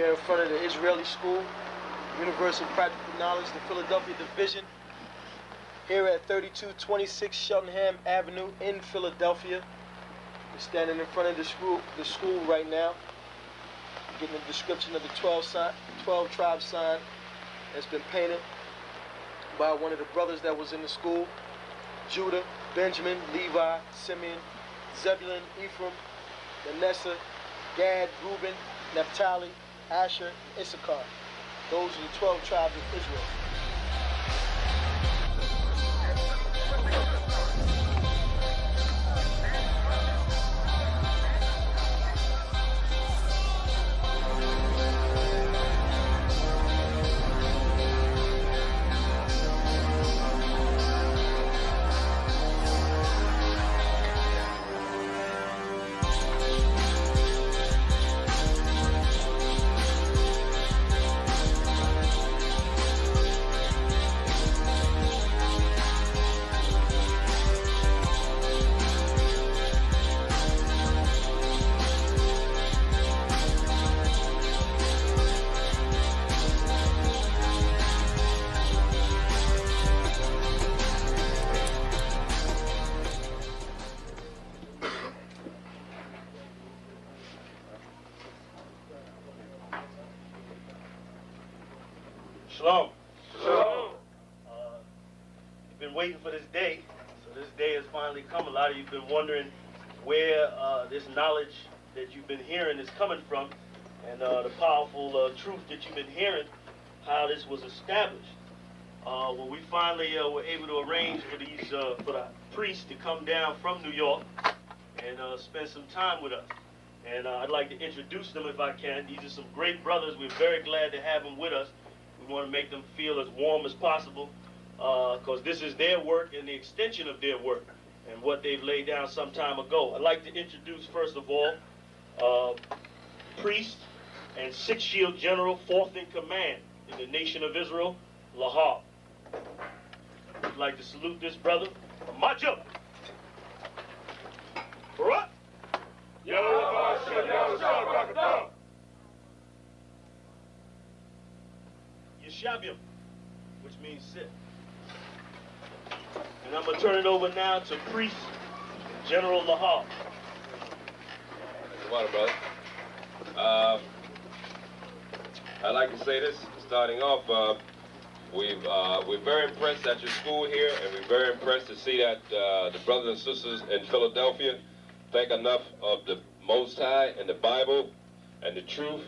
We are in front of the Israeli School, Universal Practical Knowledge, the Philadelphia Division, here at 3226 Cheltenham Avenue in Philadelphia. We're standing in front of the school right now, getting a description of the 12 tribe sign that's been painted by one of the brothers that was in the school: Judah, Benjamin, Levi, Simeon, Zebulun, Ephraim, Manasseh, Gad, Reuben, Naphtali, Asher, Isupk. Those are the 12 tribes of Israel. Shalom. Shalom. You've been waiting for this day, so this day has finally come. A lot of you have been wondering where this knowledge that you've been hearing is coming from, and the powerful truth that you've been hearing, how this was established. Well, we finally were able to arrange for the priests to come down from New York and spend some time with us. And I'd like to introduce them if I can. These are some great brothers. We're very glad to have them with us. We want to make them feel as warm as possible, because this is their work and the extension of their work and what they've laid down some time ago. I'd like to introduce, first of all, priest and Sixth Shield General, 4th in command in the nation of Israel, Lahab. I'd like to salute this brother. Majo. Barak. Yeshabim, which means sit. And I'm going to turn it over now to Priest General Lahab. Water, brother. I'd like to say this, starting off, we're very impressed at your school here, and we're very impressed to see that the brothers and sisters in Philadelphia think enough of the Most High and the Bible and the truth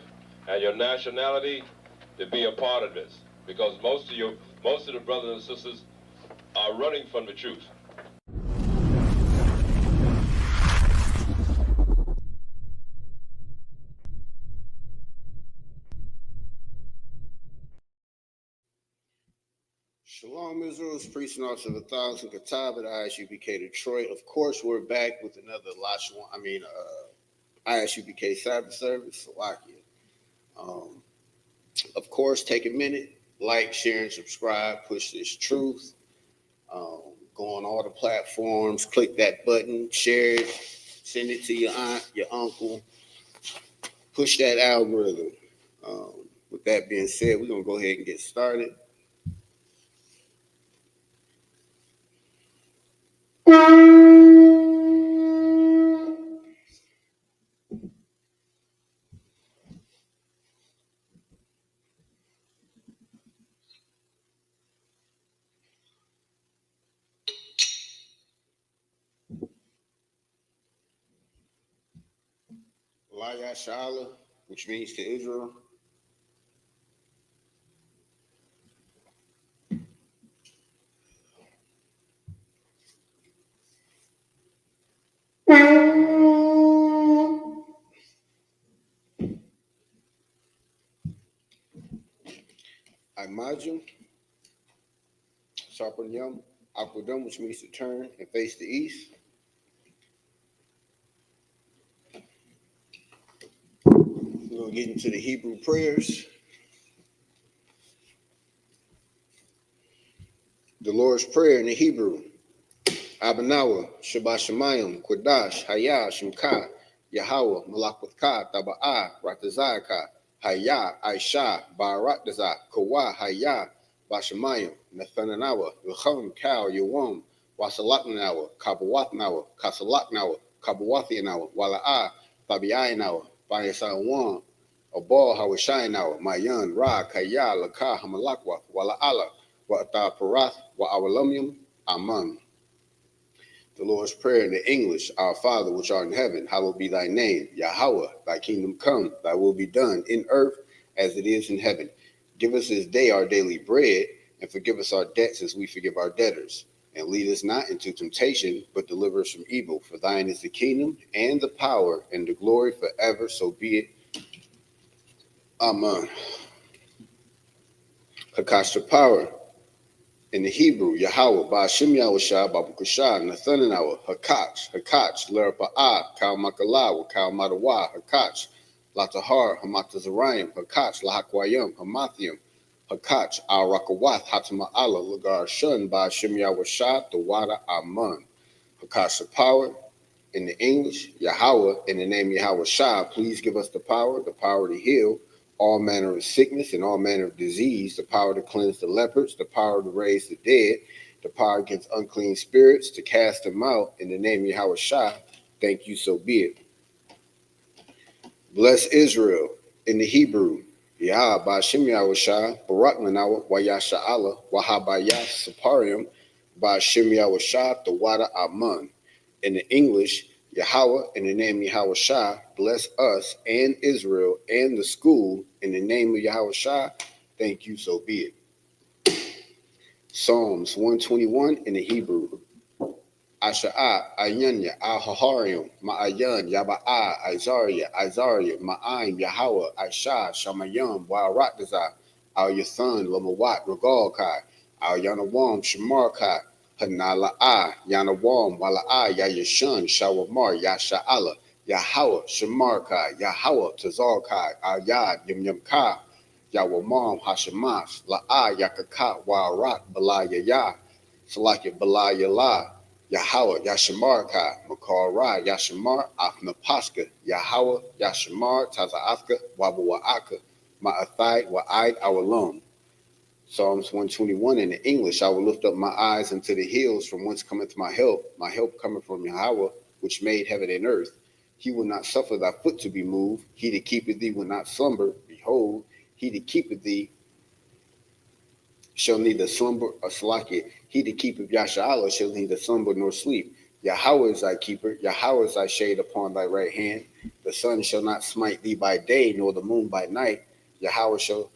and your nationality to be a part of this, because most of the brothers and sisters are running from the truth. Shalom, Israel. It's Priest and Officer of 1,000 Katab at Isupk Detroit. Of course, we're back with another Isupk Sabbath Service, Salakia. Of course, take a minute, like, share, and subscribe. Push this truth. Go on all the platforms. Click that button. Share it. Send it to your aunt, your uncle. Push that algorithm. With that being said, we're going to go ahead and get started. Layashala, which means to Israel. Imagine Sarpanyam, Akwadam, which means to turn and face the east. We're going to get into the Hebrew prayers. The Lord's Prayer in the Hebrew. Abanawa, Shabbat Shemayim, Kodash, Hayah, Shemka, Yahweh, Malakwatka, Taba'ah, Ratazaka, Haya, Aisha, Barakdaza, Kawa, Haya, Bashamayim, Nathananawa, Lucham, Kal, Yawam, Wasalaknawa, Kabawatnawa, Kasalaknawa, Kabawathianawa, Wala'a, Fabianawa, Bayasawan, Abal Hawashinawa, Mayan, Ra, Kaya, Laka, Hamalakwa, Walaala, Wa'ata Parath, Wa'awalumium, Aman. The Lord's Prayer in the English, Our Father which art in heaven, hallowed be thy name. Yahweh, thy kingdom come, thy will be done in earth as it is in heaven. Give us this day our daily bread, and forgive us our debts as we forgive our debtors. And lead us not into temptation, but deliver us from evil. For thine is the kingdom, and the power, and the glory forever, so be it. Amen. Hakashta power. In the Hebrew, Yahweh, Ba'ashem Yahushua, Babukashah, Nathanawa, Hakach, Lerapa'ah, Kal Makalawa, Kal Madawa, Hakach, Latahar, Hamatazarayim, Hakach, Lahakwayim, Hamathium, Hakach, Al Rakawath, Hatama'ala, Lagar Shun, Ba'ashem Yahushua, Tawada Aman. Hakach the power. In the English, Yahweh, in the name Yahweh Shah, please give us the power to heal all manner of sickness and all manner of disease, the power to cleanse the lepers, the power to raise the dead, the power against unclean spirits, to cast them out. In the name of Yahweh Shah, thank you, so be it. Bless Israel. In the Hebrew, Yah, Ba'ashem Yahweh Shah, Barak Manawa, Wayasha Allah, Wahabaya Saparium, Ba'ashem Yahweh Shah, Tawada Aman. In the English, Yahweh, in the name of Yahweh Shah, bless us and Israel and the school. In the name of Yahweh Shah, thank you, so be it. Psalms 121 in the Hebrew. Asha'a, Ayanya, Ahaharium, Ma'ayan, Yaba'a, Isaiah, Ma'aim, Yahweh, Aisha, Shamayam, Wa'aratazah, Al Yathan, Lamawat, Regalkai, Al Yanawam, Shamarkai, Hanala'a, Yanawam, Wala'a, Yayashun, Shawamar, Yasha'ala, Yahweh, Shamarkai, Yahweh, Tazarkai, Al Yad, Yamyamkai, Yawamam, Hashemash, La'a, Yakaka, Wa'arat, Balayaya, Salaki, Balayala, Yahweh, Yashamarkai, Makar Ra, Yashamar, Afnapaska, Yahweh, Yashamar, Taza'afka, Wabawa'aka, Ma'athai, Wa'id, Awalum. Psalms 121 in the English, I will lift up my eyes unto the hills from whence cometh my help cometh from Yahweh, which made heaven and earth. He will not suffer thy foot to be moved. He that keepeth thee will not slumber. Behold, he that keepeth thee shall neither slumber or slack it. He that keepeth Yasha'Allah shall neither slumber nor sleep. Yahweh is thy keeper. Yahweh is thy shade upon thy right hand. The sun shall not smite thee by day, nor the moon by night. Yahweh shall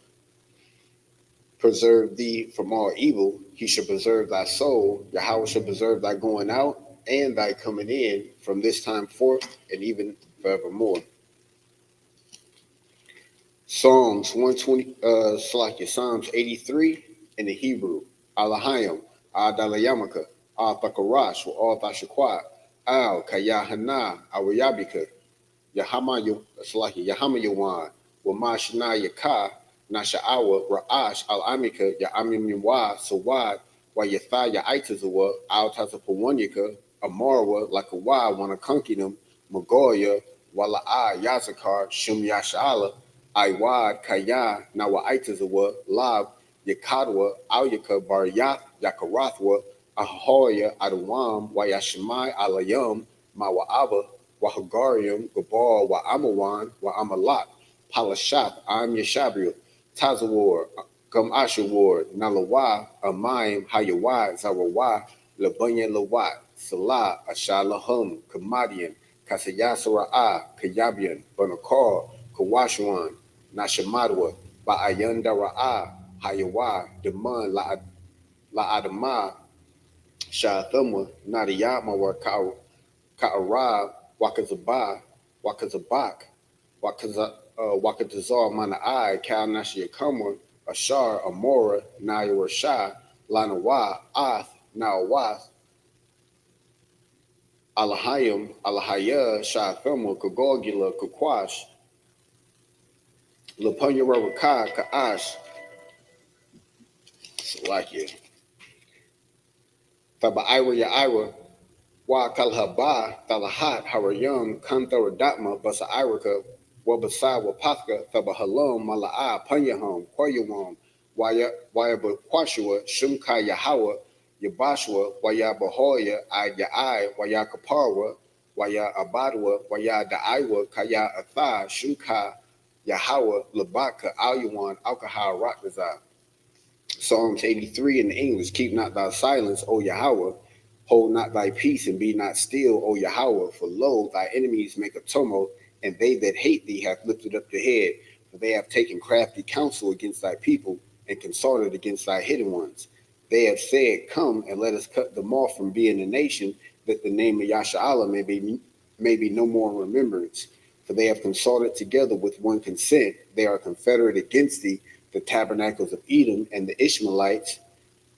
preserve thee from all evil. He shall preserve thy soul. Yahweh shall preserve thy going out and thy coming in from this time forth and even forevermore. Psalms 120, Psalms 83 in the Hebrew. Alahayim, Adalayamaka, Al Thakarash, Al Thashakwat, Al Kayahana, Awayabika, Yahamayawan, Wamashna Yaka, Nasha'awa, Ra'ash, Al Amika, Ya'amimwa, Sawad, Wayatha, Yaitazawa, Al Tazapawanyaka, Amarwa, Lakawa, Wanakunkinum, Magoya, Wala'a, Yazakar, Shum Yasha'ala, Iwad, Kaya, Nawaitazawa, Lab, Yakadwa, Alyaka, Baryath, Yakarathwa, Ahoya, Adawam, Wayashmai, Alayam, Mawa'aba, Wahagarium, Gabal, Wa'amawan, Wa'amalat, Palashath, Am Yashabriel, Tazawar, Gum Ashawar, Nalawa, Amaim, Hayawad, Zarawah, Labanya Lawat, Salah, Ashalahum, Kamadian, Kasayasara'a, Kayabian, Banakar, Kawashwan, Nashamadwa, Ba'ayandara'a, Hayawa, Daman, La'adama, Shathama, Nadiyama, Ka'arab, Wakazabak, Wakazazar, Mana'ai, Kal Nashiakamwa, Ashar, Amora, Nayawashah, Lanawa, Ath, Nawath, Alahayim, Alahaya, Shathama, Kagogula, Kakwash, Lapanyaraka, Ka'ash, Salakia, Taba'ira Ya'ira, Wa Kalhaba, Talahat, Harayam, Kantara Datma, Basa Iraka, Wabasai Wapathka Thabahalom Mala'a Panyahom Koyawam Wayaba Kwashua Shumka Yahawa Yabashua Waya Bahoya Ayai Waya Kaparwa Waya Abadwa Waya Daiwa Kaya Atha Shumka Yahawa Labaka Alyuan Alkahar Rakazah. Psalms 83 in the English, keep not thy silence, O Yahweh. Hold not thy peace and be not still, O Yahweh. For lo, thy enemies make a tumult, and they that hate thee have lifted up the head. For they have taken crafty counsel against thy people, and consorted against thy hidden ones. They have said, come and let us cut them off from being a nation, that the name of Yasha'Allah may be no more in remembrance. For they have consorted together with one consent. They are confederate against thee, the tabernacles of Edom and the Ishmaelites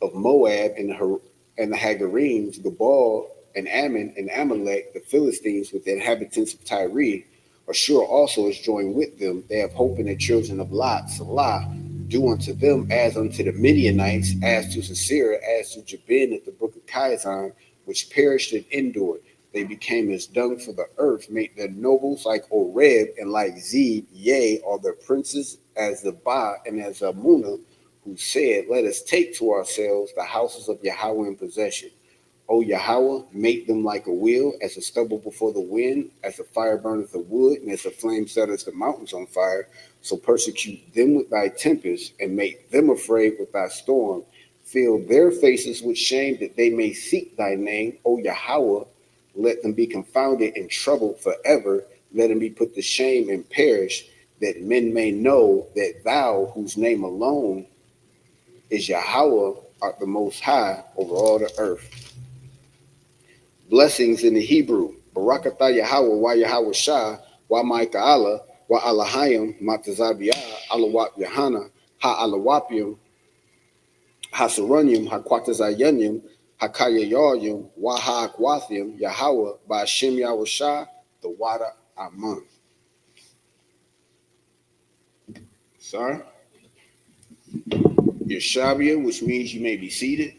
of Moab and the Hagarenes, Gebal and Ammon and Amalek, the Philistines with the inhabitants of Tyre. Ashur also is joined with them. They have hope in the children of Lot, Salah. Do unto them as unto the Midianites, as to Sisera, as to Jabin at the brook of Kizon, which perished and endured. They became as dung for the earth, made their nobles like Oreb and like Zeb, yea, are their princes as the Ba and as Amunah, who said, let us take to ourselves the houses of Yahweh in possession. O Yahweh, make them like a wheel, as a stubble before the wind, as the fire burneth the wood, and as the flame setteth the mountains on fire. So persecute them with thy tempest, and make them afraid with thy storm. Fill their faces with shame, that they may seek thy name. O Yahweh, let them be confounded and troubled forever. Let them be put to shame and perish, that men may know that thou, whose name alone is Yahweh, art the most high over all the earth. Blessings in the Hebrew. Barakatah Yahweh, wa Yahweh Shah, wa Ma'ika'Allah, wa Alahayim, Matazabiyah, Alawap Yahana, Ha-Alawapium, Ha-Sarunium, Ha-Quatazayanium, Ha-Kayayarium, wa Ha-Akwathium, Yahweh, Ba'ashem Yahweh Shah, the Wada Aman. Sorry. Yeshabia, which means you may be seated.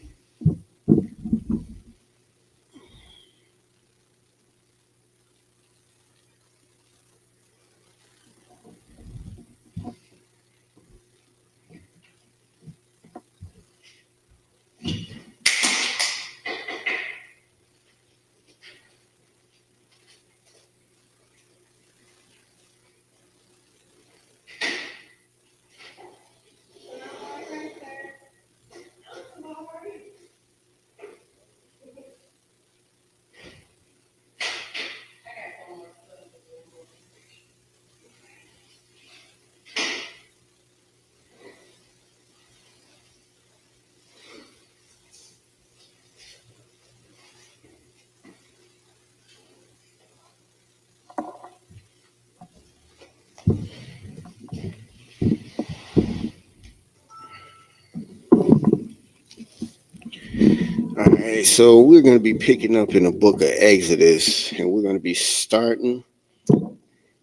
All right, so we're going to be picking up in the book of Exodus, and we're going to be starting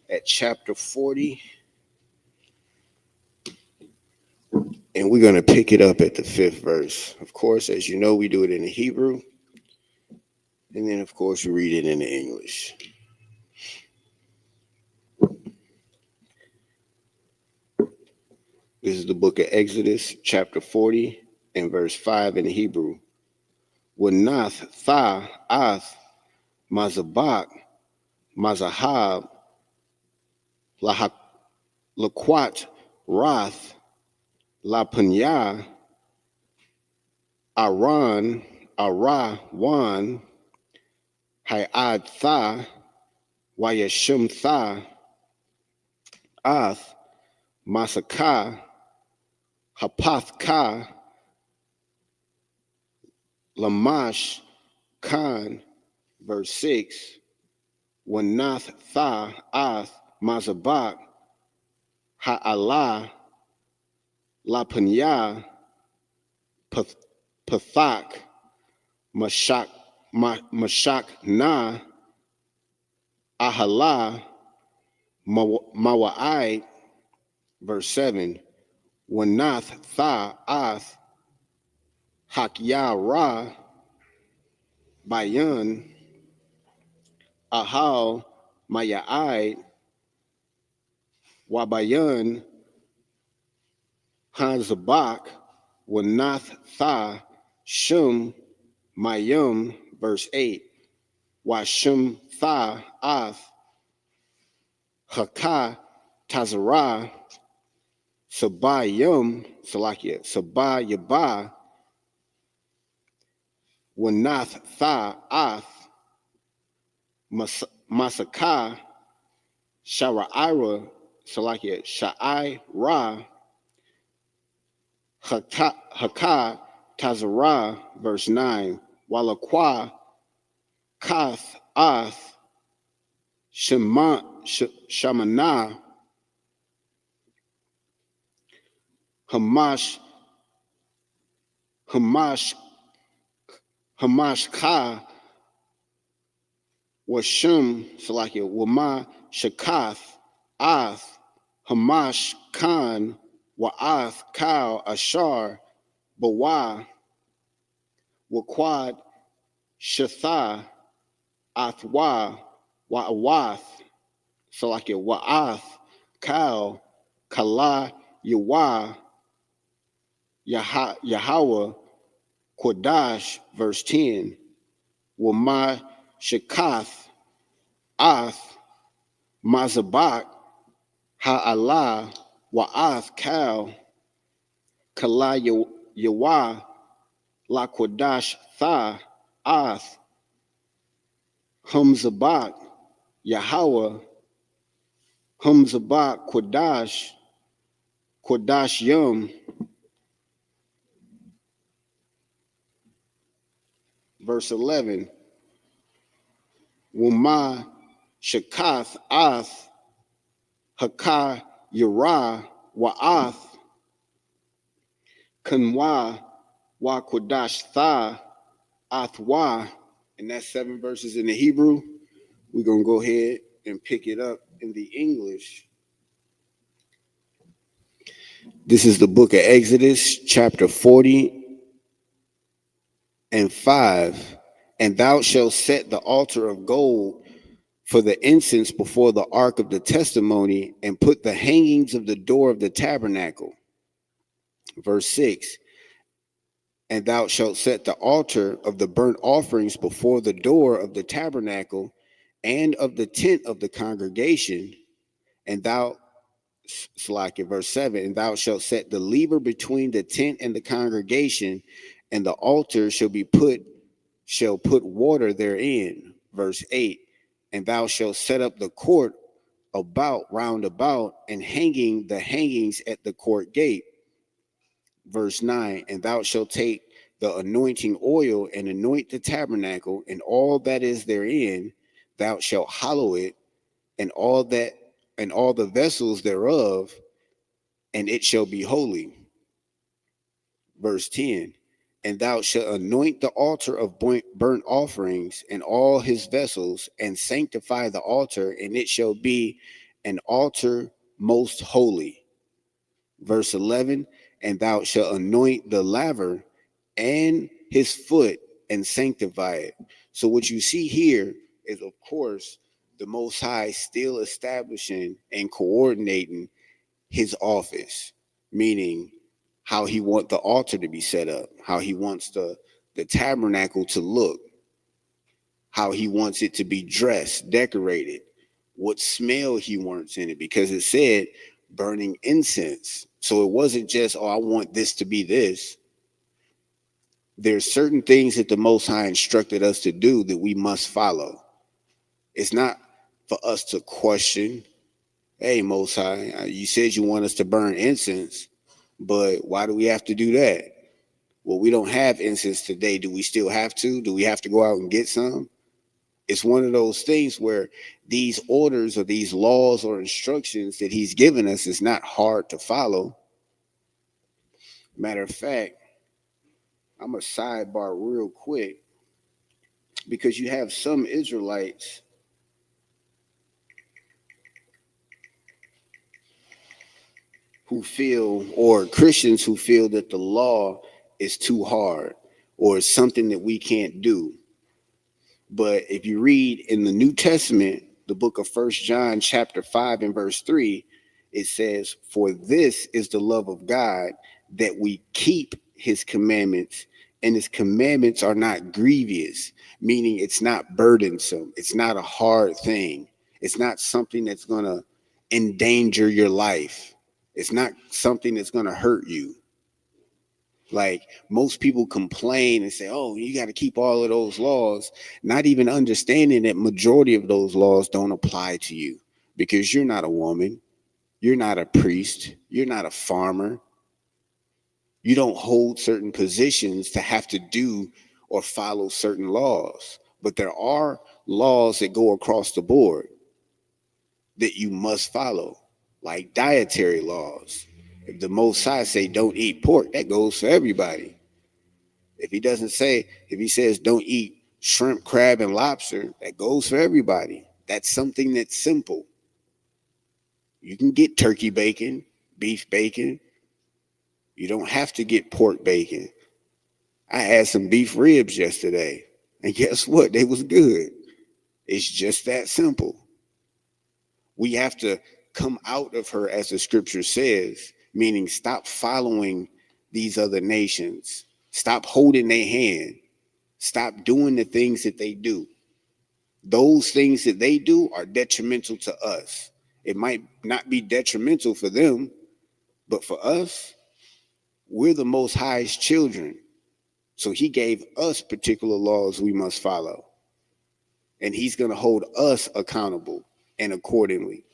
at chapter 40, and we're going to pick it up at the 5th verse. Of course, as you know, we do it in the Hebrew, and then, of course, we read it in the English. This is the book of Exodus, chapter 40, and verse 5 in the Hebrew. Wanath Tha Ath Mazabak Mazahab Laquat Rath La Punya Aran Arawan Hayad Tha Wayashum Tha Ath Masaka Hapath Ka Lamash Khan, verse 6. Wanath Tha Ath Mazabak Ha'ala La Punya Pathak Mashak Na Ahala Mawa'ai, verse 7. Wanath Tha Ath Hakya Ra Bayan Ahal Maya'ai Wabayan Hanzabak Wanath Tha Shum Mayum, verse 8. Washum Tha Ath Haka Tazara Sabayum Salakia Sabayaba Wanath Tha Ath Masaka Sharaira Salakia Sha'ira Haka Tazara, verse 9. Walakwa Kath Ath Shamana Hamash Ka Washum Salakia Wama Shakath Ath Hamash Khan Wa'ath Kal Ashar Bawa Waquad Shatha Athwa Wa'awath Salakia Wa'ath Kal Kala Yawa Yahweh Kodash, verse 10. Wama Shakath Ath Mazabak Ha'ala Wa'ath Kal Kala Yawa La Kodash Tha Ath Humzabak Yahweh Humzabak Kodash Yum, verse 11. Wama Shakath Ath Haka Yara Wa'ath Kanwa Wa Kodash Tha Athwa. And that's 7 verses in the Hebrew. We're going to go ahead and pick it up in the English. This is the book of Exodus, chapter 40 and 5. And thou shalt set the altar of gold for the incense before the ark of the testimony, and put the hangings of the door of the tabernacle. Verse 6. And thou shalt set the altar of the burnt offerings before the door of the tabernacle and of the tent of the congregation. And thou, verse 7, and thou shalt set the lever between the tent and the congregation, and the altar shall put water therein. Verse 8, and thou shalt set up the court round about, and the hangings at the court gate. Verse 9, and thou shalt take the anointing oil and anoint the tabernacle and all that is therein. Thou shalt hallow it and all the vessels thereof, and it shall be holy. Verse 10, and thou shalt anoint the altar of burnt offerings and all his vessels, and sanctify the altar, and it shall be an altar most holy. Verse 11, and thou shalt anoint the laver and his foot and sanctify it. So what you see here is, of course, the Most High still establishing and coordinating his office, meaning how he wants the altar to be set up, how he wants the tabernacle to look, how he wants it to be dressed, decorated, what smell he wants in it, because it said burning incense. So it wasn't just, oh, I want this to be this. There's certain things that the Most High instructed us to do that we must follow. It's not for us to question, hey, Most High, you said you want us to burn incense, but why do we have to do that? Well, we don't have incense today. Do we still have to? Do we have to go out and get some? It's one of those things where these orders or these laws or instructions that he's given us is not hard to follow. Matter of fact, I'm going to sidebar real quick, because you have some Israelites who feel, or Christians who feel, that the law is too hard or it's something that we can't do. But if you read in the New Testament, the book of 1 John chapter 5 and verse 3, it says, "For this is the love of God, that we keep his commandments, and his commandments are not grievous," meaning it's not burdensome. It's not a hard thing. It's not something that's going to endanger your life. It's not something that's going to hurt you. Like, most people complain and say, "Oh, you got to keep all of those laws," not even understanding that majority of those laws don't apply to you, because you're not a woman, you're not a priest, you're not a farmer. You don't hold certain positions to have to do or follow certain laws. But there are laws that go across the board that you must follow, like dietary laws. If the Most High say don't eat pork, that goes for everybody. If he says don't eat shrimp, crab, and lobster, that goes for everybody. That's something that's simple. You can get turkey bacon, beef bacon. You don't have to get pork bacon. I had some beef ribs yesterday, and guess what? They was good. It's just that simple. We have to come out of her, as the scripture says, meaning stop following these other nations. Stop holding their hand. Stop doing the things that they do. Those things that they do are detrimental to us. It might not be detrimental for them, but for us, we're the Most High's children. So he gave us particular laws we must follow. And he's going to hold us accountable and accordingly.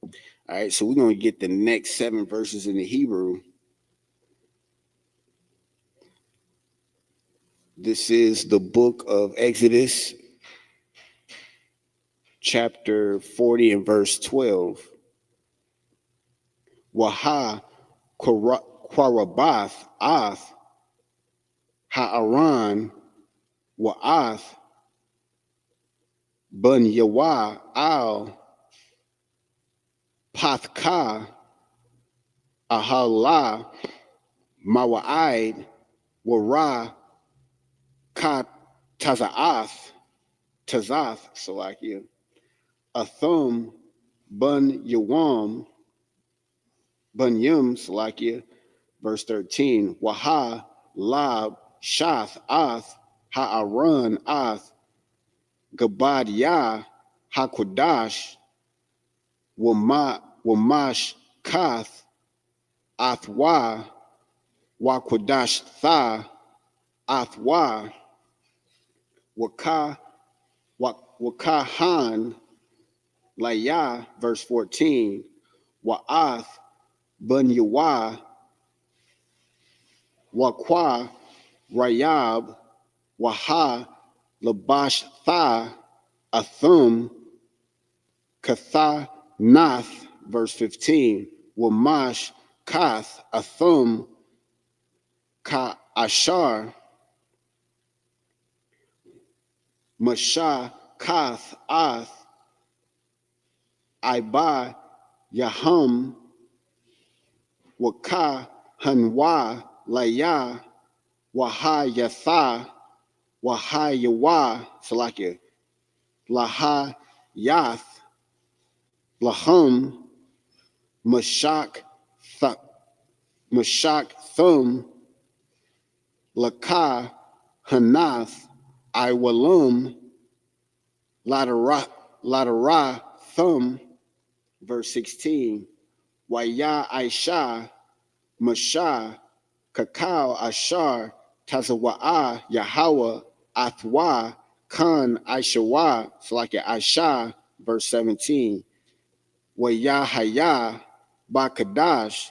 All right, so we're going to get the next 7 verses in the Hebrew. This is the book of Exodus, chapter 40 and verse 12. Waha Kwarabath Ath Ha'aran Wa'ath Bun Yawa Al Pathka Ahala Mawa'id Wara Ka Tazath Salakia Athum Bun Yawam Bun Yum Salakia, verse 13. Waha Lab Shath Ath Ha'aran Ath Gabad Yah HaKodash Wamash Kath Athwa Wakodash Tha Athwa Wakahan Laya, verse 14. Wa'ath Bun Yawa Wakwa Rayab Waha Labash Tha Athum Katha Nath, verse 15. Wamash Kath Athum Ka Ashar Masha Kath Ath Iba Yahum Waka Hanwa Laya Waha Yatha Waha Yawa Salakia Laha Yath Lahum Mashak Thum Laka Hanath Iwalum Ladara Thum, verse 16. Waya Aisha Masha Kakao Ashar Tazawa'a Yahweh Athwa Khan Aishawa Salakia Aisha, verse 17. Waya Haya Bakadash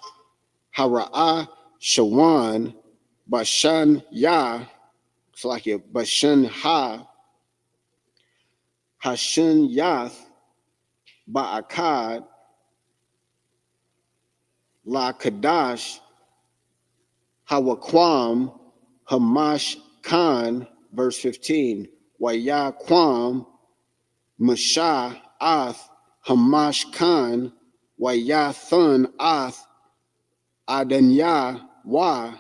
Hara'a Shawan Bashan Ya Salakia Bashan Ha Hashan Yath Ba'akad La Kadash Hawakwam Hamash Khan, verse 15. Waya Kwam Masha Ath Hamash Khan Waya Thun Ath Adanya Wa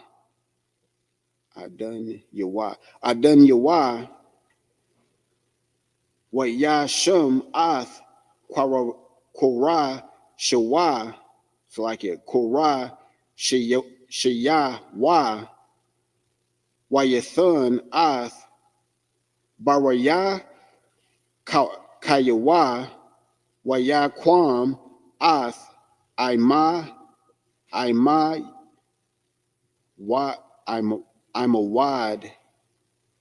Yawa Waya Shum Ath Kwara Shawa, so like it, Korah, Shayawa, Wayathan, Ath, Baraya, Kayawa, Wayaquam, Ath, Ima, Wa, I'm a wad,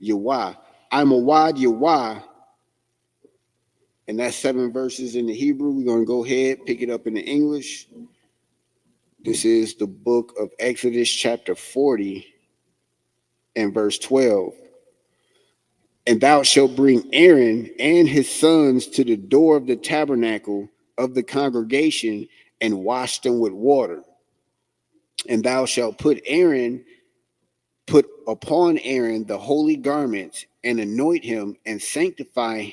Yawa. I'm a wad, Yawa. And that's 7 verses in the Hebrew. We're going to go ahead, pick it up in the English. This is the book of Exodus, chapter 40, and verse 12. And thou shalt bring Aaron and his sons to the door of the tabernacle of the congregation and wash them with water. And thou shalt put upon Aaron the holy garments and anoint him and sanctify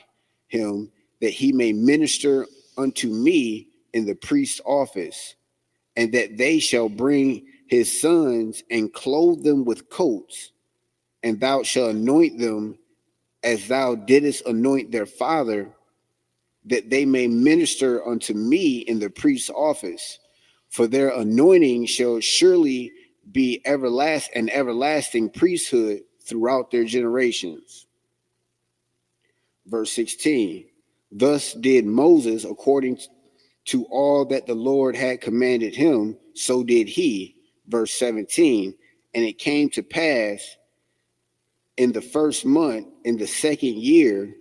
him, that he may minister unto me in the priest's office. And that they shall bring his sons and clothe them with coats, and thou shalt anoint them as thou didst anoint their father, that they may minister unto me in the priest's office. For their anointing shall surely be an everlasting priesthood throughout their generations. Verse 16. Thus did Moses according to all that the Lord had commanded him, so did he. Verse 17. And it came to pass in the first month, in the second year,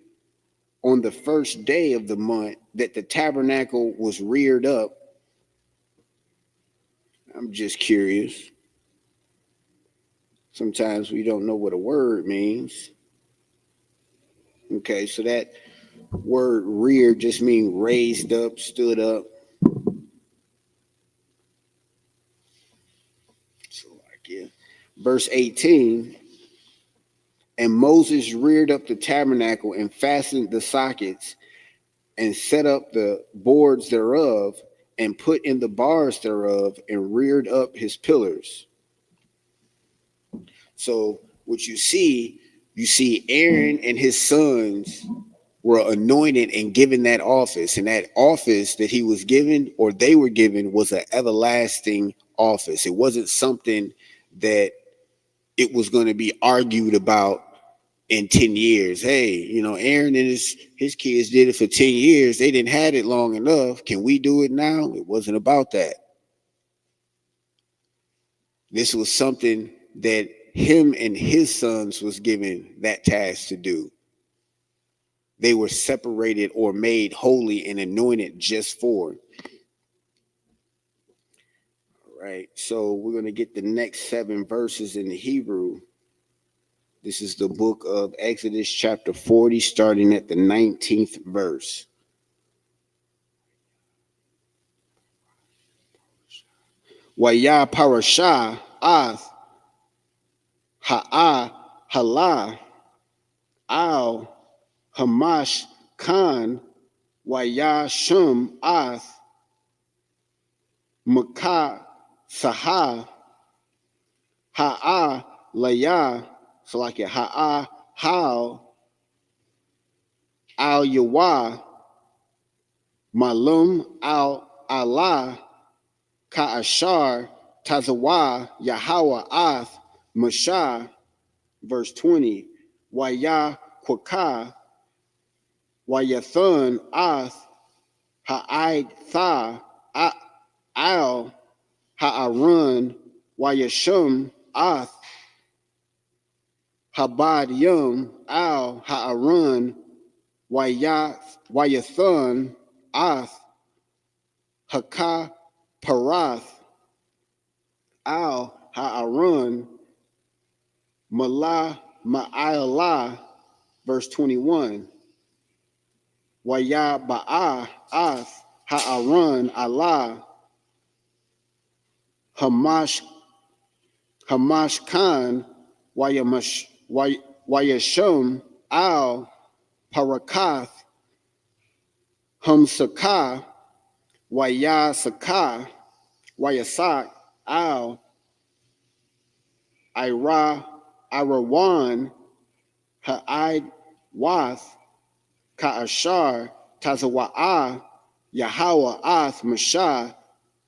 on the first day of the month, that the tabernacle was reared up. I'm just curious. Sometimes we don't know what a word means. Okay, so that word reared just means raised up, stood up. So like, yeah. Verse 18. And Moses reared up the tabernacle and fastened the sockets and set up the boards thereof and put in the bars thereof and reared up his pillars. So what you see Aaron and his sons were anointed and given that office. And that office that he was given, or they were given, was an everlasting office. It wasn't something that it was going to be argued about in 10 years. Hey, Aaron and his kids did it for 10 years. They didn't have it long enough. Can we do it now? It wasn't about that. This was something that him and his sons was given that task to do. They were separated or made holy and anointed just for. All right. So we're going to get the next 7 verses in the Hebrew. This is the book of Exodus, chapter 40, starting at the 19th verse. Waya parasha ath ha'a hala al hamash khan waya shum ath makah saha ha'a laya. So like it, ha'a how al yawa malum al Allah ka'ashar tazawa Yahweh ath mashah. Verse 20. Waya kwaka wayathan ath ha'id tha al ha'arun wayashum ath habad yum al ha'arun wayathan ath haka parath al ha'arun Malah ma'ala. Verse 21. Waya ba'a ath ha'arun Allah hamash khan wayashum al parakath humsaka wayasak al Irawan ha'id wath ka'ashar tazawa'a Yahweh Ath Mashah,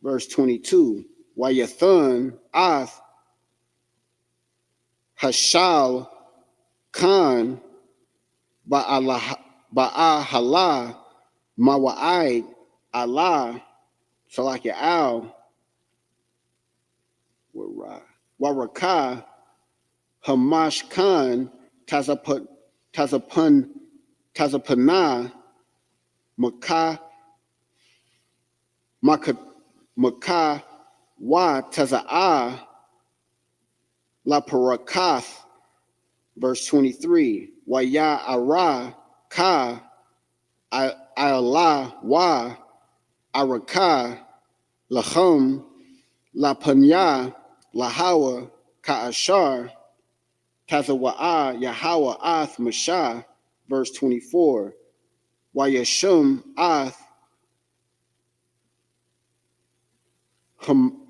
verse 22. Wayathan Ath Hashal Khan Ba'ahala Mawa'id Allah Salaki Al Waraka Hamash Khan Tazapana Maka Wa Taza'a La Parakath, verse 23. Waya Ara Ka Allah Wa Araka Lahum La Panya Lahawa Ka Ashar Tazawa'a Yahawah Ath Mashah, verse 24. Wayashum Ath Hum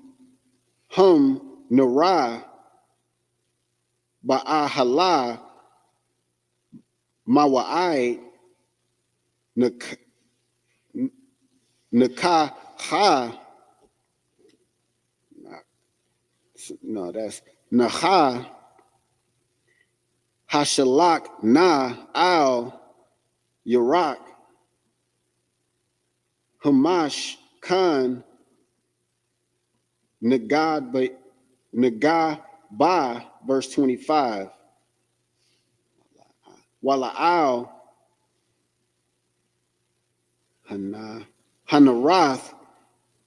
Nara Ba'ahala Mawa'id Nakaha. No, that's Naha Hashalak Na Al Yarak Hamash Khan Nagad Ba, verse 25. Wala'al Hanarath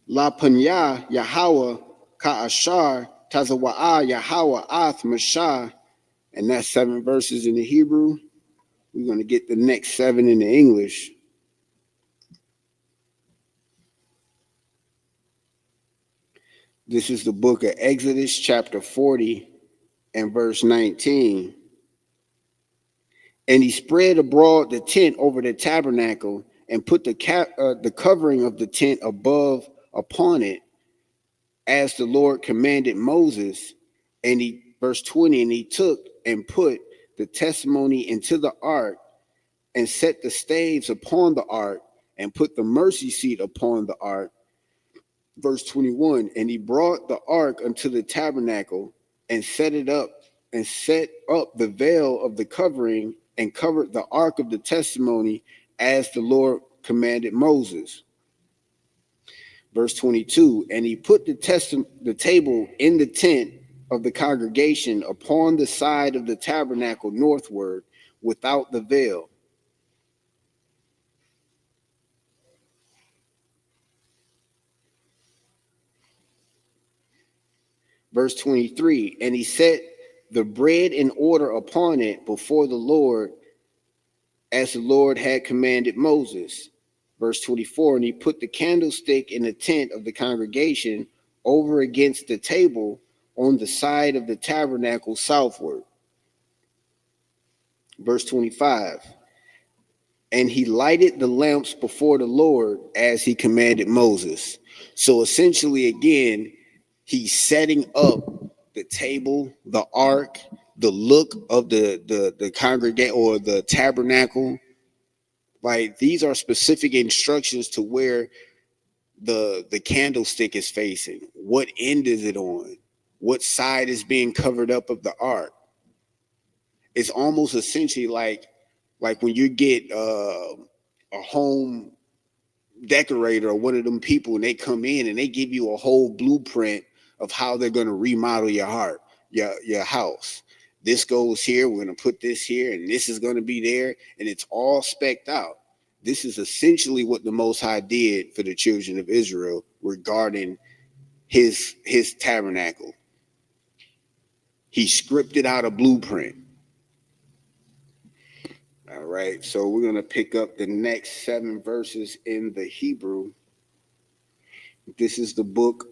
La Panya Yahawah Ka'ashar Tazawa'a Yahawah Ath Mashah. And that's 7 verses in the Hebrew. We're going to get the next 7 in the English. This is the book of Exodus, chapter 40, and verse 19. And he spread abroad the tent over the tabernacle and put the covering of the tent above upon it, as the Lord commanded Moses. And he, verse 20, and he took and put the testimony into the ark and set the staves upon the ark and put the mercy seat upon the ark. Verse 21, and he brought the ark unto the tabernacle and set up the veil of the covering and covered the ark of the testimony as the Lord commanded Moses. Verse 22, and he put the table in the tent of the congregation upon the side of the tabernacle northward without the veil. Verse 23, and he set the bread in order upon it before the Lord, as the Lord had commanded Moses. Verse 24, and he put the candlestick in the tent of the congregation over against the table on the side of the tabernacle southward. Verse 25, and he lighted the lamps before the Lord as he commanded Moses. So essentially, again, he's setting up the table, the ark, the look of the congregate or the tabernacle. Like, these are specific instructions to where the candlestick is facing. What end is it on? What side is being covered up of the ark? It's almost essentially like when you get a home decorator or one of them people and they come in and they give you a whole blueprint of how they're going to remodel your house. This goes here, we're going to put this here, and this is going to be there, and it's all specced out. This is essentially what the Most High did for the children of Israel regarding his tabernacle. He scripted out a blueprint. All right, so we're going to pick up the next 7 verses in the Hebrew. This is the book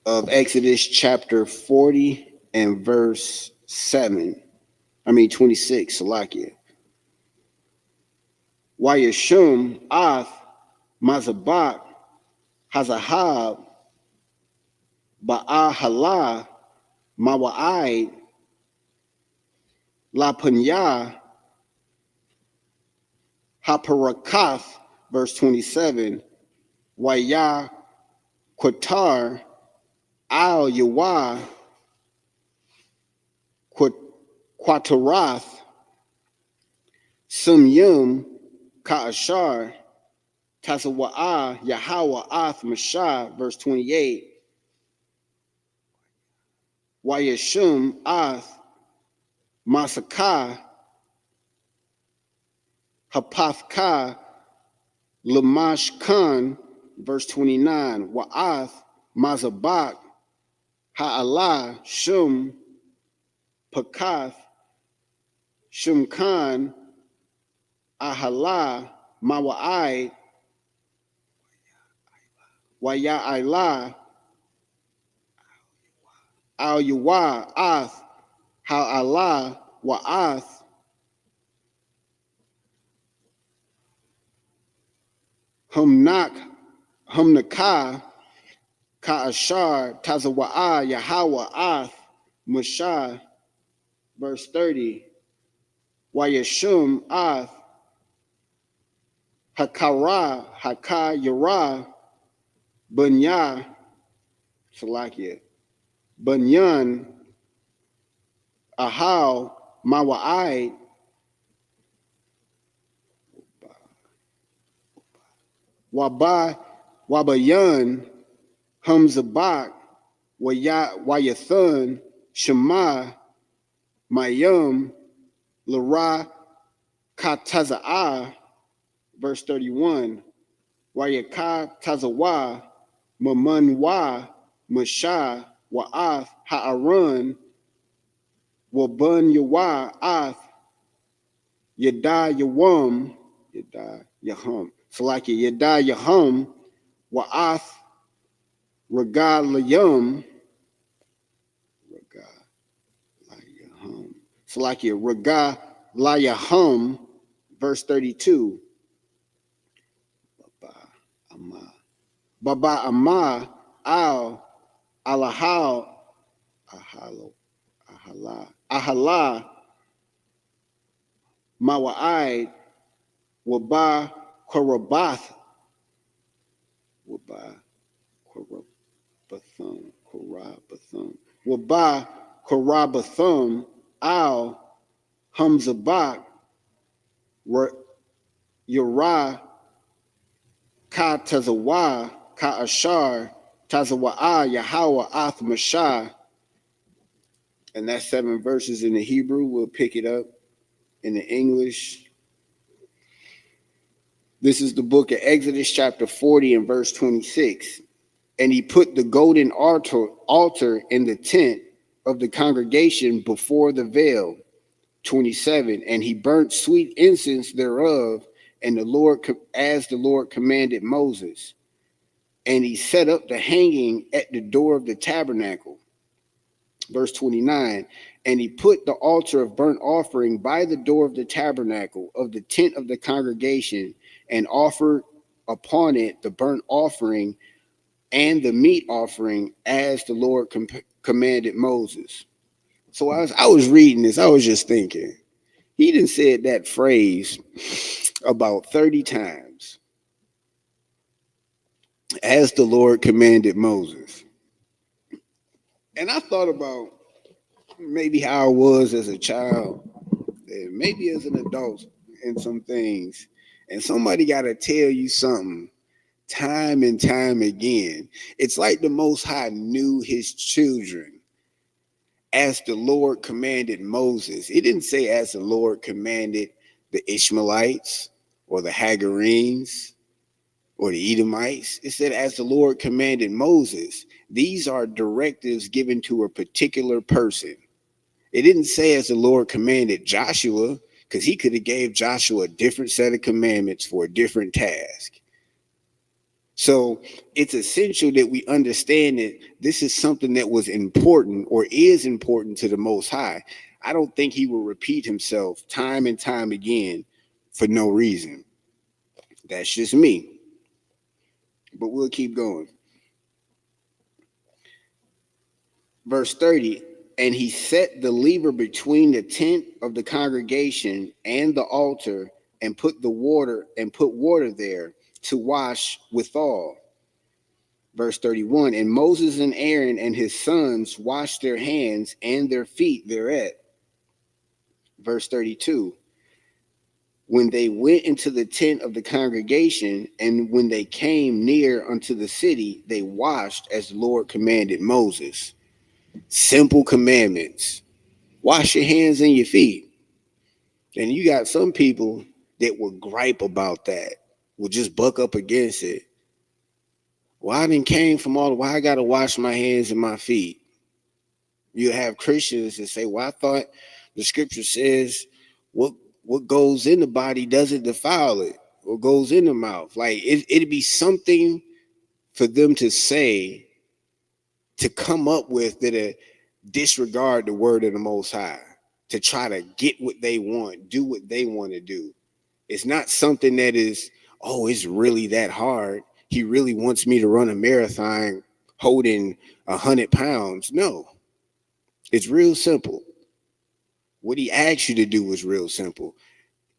of Exodus, chapter 40 and verse 26, Salakia. Wayashum Ath Mazabak Hazahab Ba'ahala Mawa'id La Panya Haparakath verse 27, Waya Qatar al Yawa Quatarath Sumyum Ka'ashar Tasawa'a Yahweh Ath Mashah, verse 28, Wayashum Ath Masakah Hapathka Lamash Khan, verse 29, Wa'ath Mazabak Ha'ala Shum Pakath Shum Khan Ahala Mawa'ai Waya'ila Al Yuwa Ath Ha'ala Wa'ath Humnaka Ka'ashar Tazawa'a Yahweh Ath Mushah, verse 30, Wayashum Ath Hakara Hakayara Bunya Salakia Bunyan Ahau Mawa'ai Wabayan Humzabak Wayathun Shema Mayum Lara Kataza'a, verse 31, Wayaka Tazawa Mamunwa Masha Wa'ath Ha'arun Wabun Yawa Ath Yada Yawam Yada Yahum Salaki Yada Yahum Wa'ath Regalayum Regalayahum Salaki Regalayahum, verse 32, Baba Amma Al Alahal Ahala Mawa'id Waba Korabath Waba Korabathum Al Humzabak Yura Ka Tazawa Ka Ashar Tazawa'a Yahweh Ath Mashah. And that's 7 verses in the Hebrew. We'll pick it up in the English. This is the book of Exodus, chapter 40 and verse 26. And he put the golden altar in the tent of the congregation before the veil. 27. And he burnt sweet incense thereof, and as the Lord commanded Moses. And he set up the hanging at the door of the tabernacle. Verse 29, and he put the altar of burnt offering by the door of the tabernacle of the tent of the congregation, and offered upon it the burnt offering and the meat offering as the Lord commanded Moses. So I was reading this, I was just thinking, he done said that phrase about 30 times. As the Lord commanded Moses. And I thought about maybe how I was as a child, and maybe as an adult in some things. And somebody got to tell you something time and time again. It's like the Most High knew his children as the Lord commanded Moses. It didn't say as the Lord commanded the Ishmaelites or the Hagarenes or the Edomites. It said as the Lord commanded Moses. These are directives given to a particular person. It didn't say as the Lord commanded Joshua, because he could have gave Joshua a different set of commandments for a different task. So it's essential that we understand that this is something that was important or is important to the Most High. I don't think he will repeat himself time and time again for no reason. That's just me. But we'll keep going. Verse 30, and he set the lever between the tent of the congregation and the altar, and put water there, to wash withal. Verse 31, and Moses and Aaron and his sons washed their hands and their feet thereat. Verse 32, when they went into the tent of the congregation, and when they came near unto the city, they washed as the Lord commanded Moses. Simple commandments. Wash your hands and your feet. And you got some people that will gripe about that, will just buck up against it. Well, I done came from why I got to wash my hands and my feet. You have Christians that say, well, I thought the scripture says what goes in the body doesn't defile it. What goes in the mouth. Like it'd be something for them to say, to come up with that disregard the word of the Most High, to try to get what they want, do what they want to do. It's not something that is, oh, it's really that hard. He really wants me to run a marathon holding 100 pounds. No, it's real simple. What he asks you to do is real simple.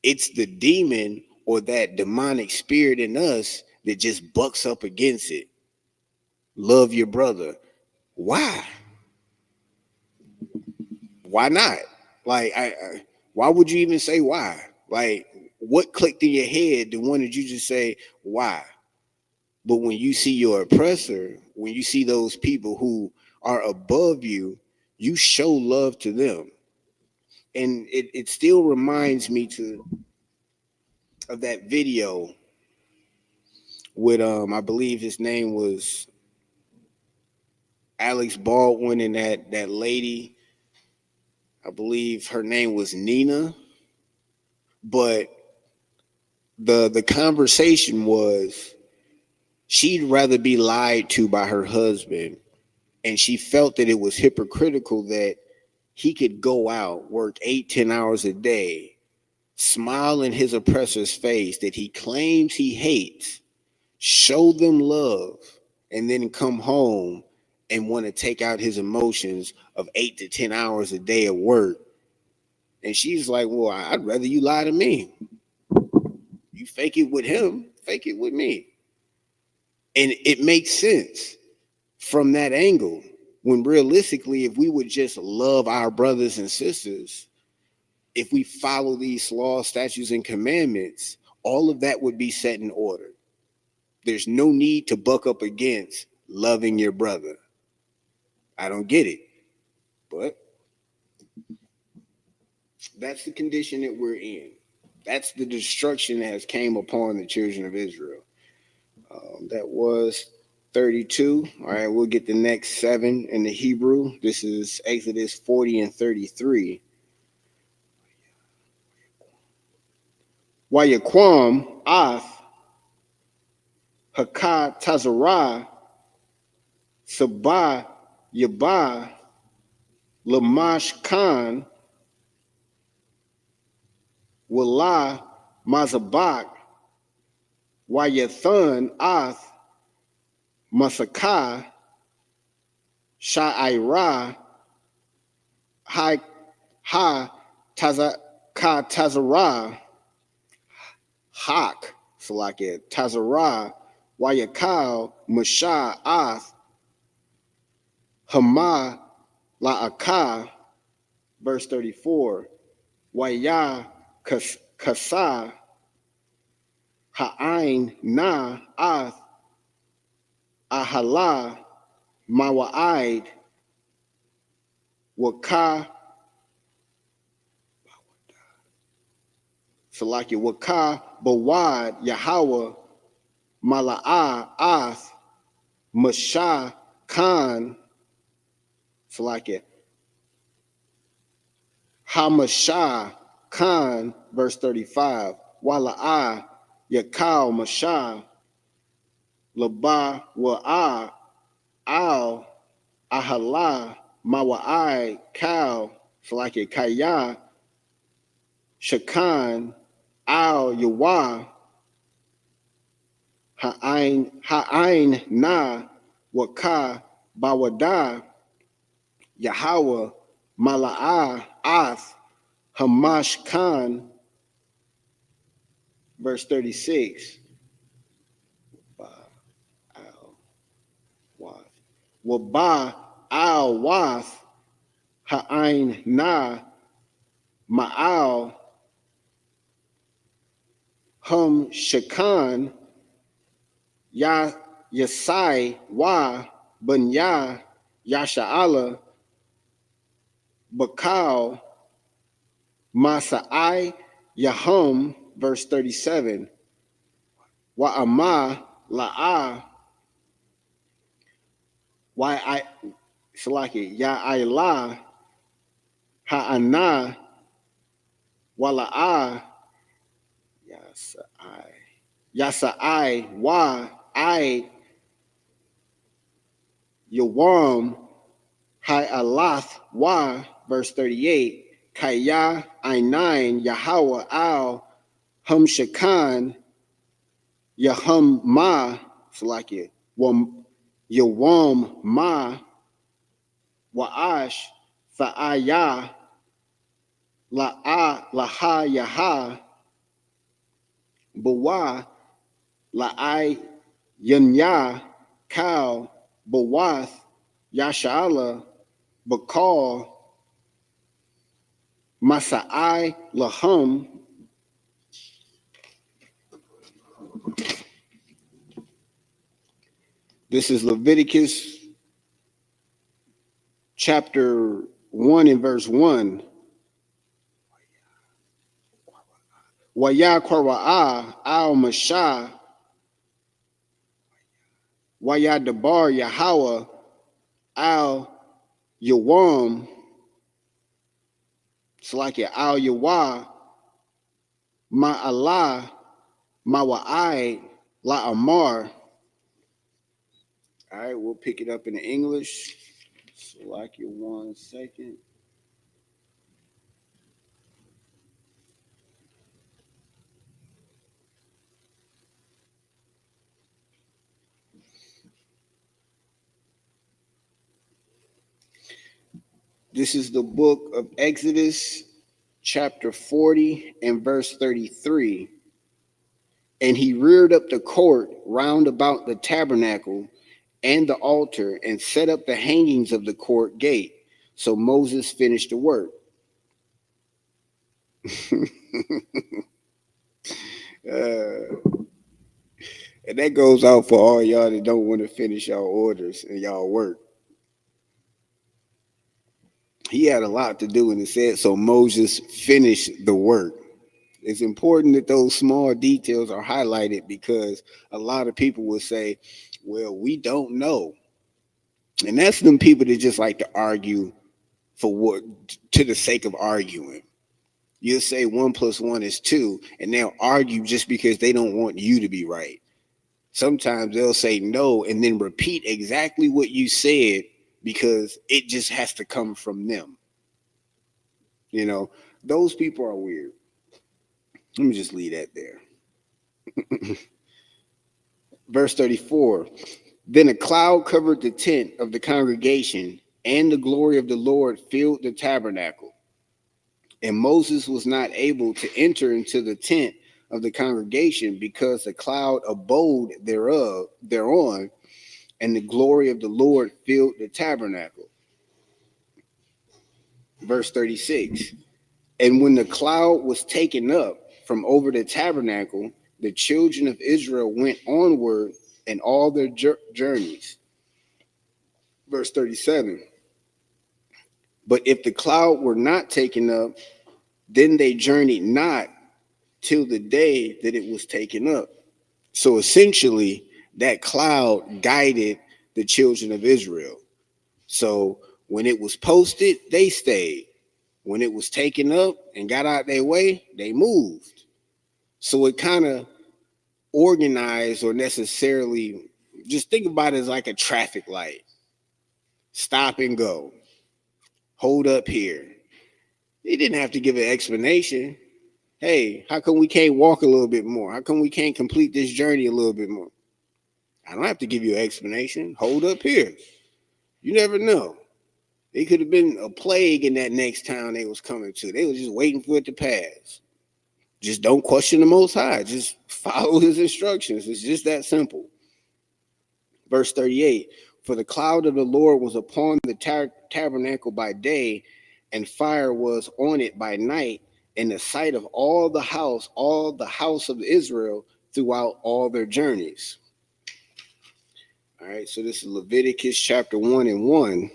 It's the demon or that demonic spirit in us that just bucks up against it. Love your brother. Why? Why not? Like, why would you even say why? Like, what clicked in your head that wanted you to say why? But when you see your oppressor, when you see those people who are above you, you show love to them. And it still reminds me of that video with I believe his name was Alex Baldwin and that lady. I believe her name was Nina. But the conversation was she'd rather be lied to by her husband, and she felt that it was hypocritical that he could go out, work 8-10 hours a day, smile in his oppressor's face that he claims he hates, show them love, and then come home and want to take out his emotions of 8 to 10 hours a day of work. And she's like, well, I'd rather you lie to me. You fake it with him, fake it with me. And it makes sense from that angle, when realistically, if we would just love our brothers and sisters, if we follow these laws, statutes, and commandments, all of that would be set in order. There's no need to buck up against loving your brother. I don't get it, but that's the condition that we're in. That's the destruction that has came upon the children of Israel. That was 32. All right, we'll get the next 7 in the Hebrew. This is Exodus 40 and 33. Wayaquam Ath Hakah Tazarah Sabah Yabah Lamash Khan Wallah Mazabak Wayathan Ath Masakah Sha'ira Ha Tazarah Hak Salakia Tazarah Wayakal Masha Ath Hama La'akah. Verse 34. Waya Kasa Ha'ain Na Ath Ahala Mawa'id Waka Salakia Waka Bawad Yahweh Mala'ah Ath Masha Khan Salakia Hamasha Khan. Verse 35. Wala'ah Yakal Masha Laba Wa'ah Al Ahala Mawa'ai Kal Salakia Kaya Shakan Al Yawa Ha'ain Na Waka Bawada Yahweh Mala'ah Ath Hamash Khan. Verse 36. Waba al wath ha'ain na ma'al hum shakan ya yasai wa bunya yasha'ala bakal masa'ai yahum, verse 37, wa ama la'a why I Salaki ya ayla ha'ana wala'a yasa'ai wa I yawam ha'alath wa, verse 38, kaya ainain Yahweh al hum shakan yahum ma Salaki yawam ma wa'ash fa'aya laha yaha bawa la'ai yanya kal bawath yashala bakal masa'ai lahum. This is Leviticus chapter 1 and verse 1. Waya Kwara'a al Mashah Waya Dabar Yahweh al Yawam Salakia al Yawa Ma'ala Mawa'ai La Amar. All right, we'll pick it up in the English. Salakia, 1 second. This is the book of Exodus, chapter 40 and verse 33. And he reared up the court round about the tabernacle and the altar and set up the hangings of the court gate. So Moses finished the work. And that goes out for all y'all that don't want to finish y'all orders and y'all work. He had a lot to do, and it said, so Moses finished the work. It's important that those small details are highlighted because a lot of people will say, well, we don't know. And that's them people that just like to argue for what, to the sake of arguing. You'll say 1 + 1 is 2, and they'll argue just because they don't want you to be right. Sometimes they'll say no and then repeat exactly what you said because it just has to come from them. You know, those people are weird. Let me just leave that there. Verse 34, then a cloud covered the tent of the congregation, and the glory of the Lord filled the tabernacle. And Moses was not able to enter into the tent of the congregation because the cloud abode thereon, and the glory of the Lord filled the tabernacle. Verse 36, and when the cloud was taken up from over the tabernacle, the children of Israel went onward in all their journeys. Verse 37, but if the cloud were not taken up, then they journeyed not till the day that it was taken up. So essentially, that cloud guided the children of Israel. So when it was posted, they stayed. When it was taken up and got out their way, they moved. So it kind of organized, or necessarily, just think about it as like a traffic light. Stop and go. Hold up here. They didn't have to give an explanation. Hey, how come we can't walk a little bit more? How come we can't complete this journey a little bit more? I don't have to give you an explanation. Hold up here. You never know. It could have been a plague in that next town they was coming to. They were just waiting for it to pass. Just don't question the Most High. Just follow his instructions. It's just that simple. Verse 38, For the cloud of the Lord was upon the tabernacle by day, and fire was on it by night, in the sight of all the house of Israel throughout all their journeys. All right, so this is Leviticus chapter 1 and 1.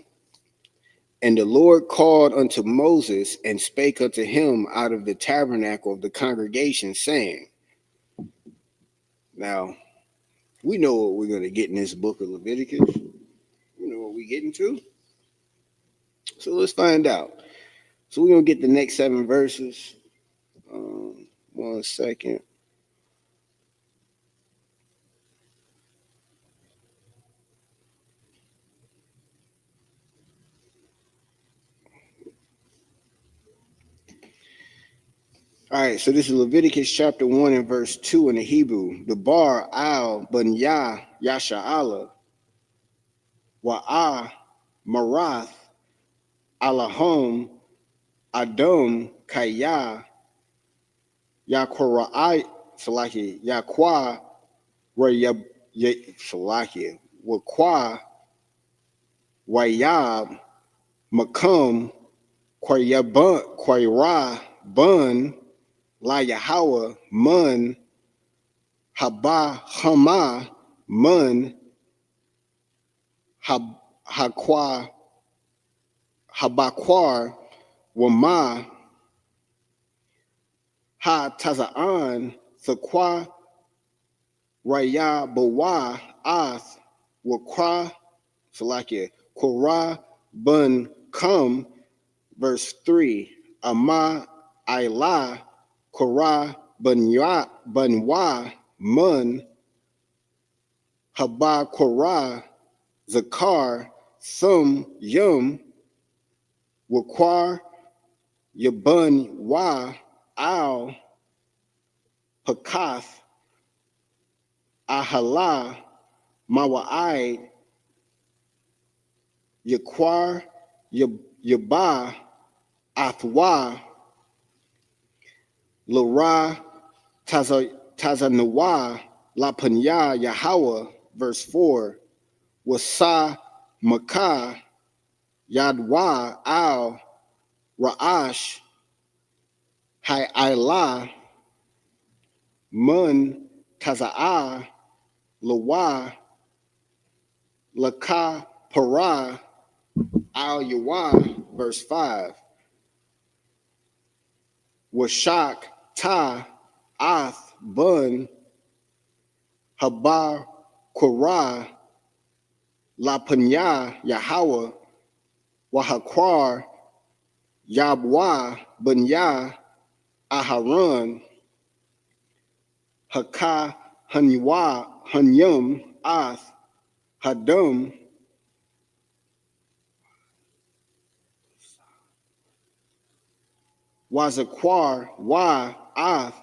And the Lord called unto Moses and spake unto him out of the tabernacle of the congregation, saying, now, we know what we're going to get in this book of Leviticus. We know what we're getting to. So let's find out. So we're going to get the next 7 verses. 1 second. All right, so this is Leviticus chapter 1 and verse 2 in the Hebrew. The bar al banya yasha'ala wa'ah marath alahom adam kaya yakwara'i salaki yakwa salaki wakwa wayab makam kwayra bun La Yahweh mun haba hama mun hakwa habakwar wama ha tazaan thakwa raya bawa ath wakwa salakia kora bun come. Verse 3, ama ayla Korah banwa mun haba Korah zakar thum yum wakwar yabun wa al pakath ahala mawa'id yakwar yaba athwa Lara Tazanawa La Panya Yahweh, verse 4, Wasa Makah Yadwa Al Ra'ash Hay'ila Mun Taza'ah Lawa Laka Para Al Yawa, verse 5, Washak Ta Ath Bun Habar Korah La Panya Yahweh Wahakwar Yabwa Bunya Aharon Haka Hanywa Hanyum Ath Hadum Wazakwar Wa Ath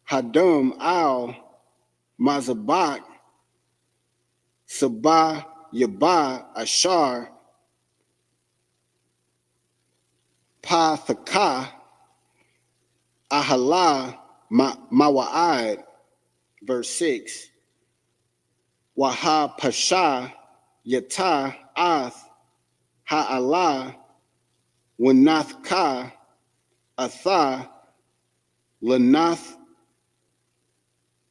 Hadum Al Mazabak Sabah Yaba Ashar Pathaka Ahala Mawa'id, verse 6, Waha Pasha Yata Ath Ha'ala Wanath Ka Atha Lanath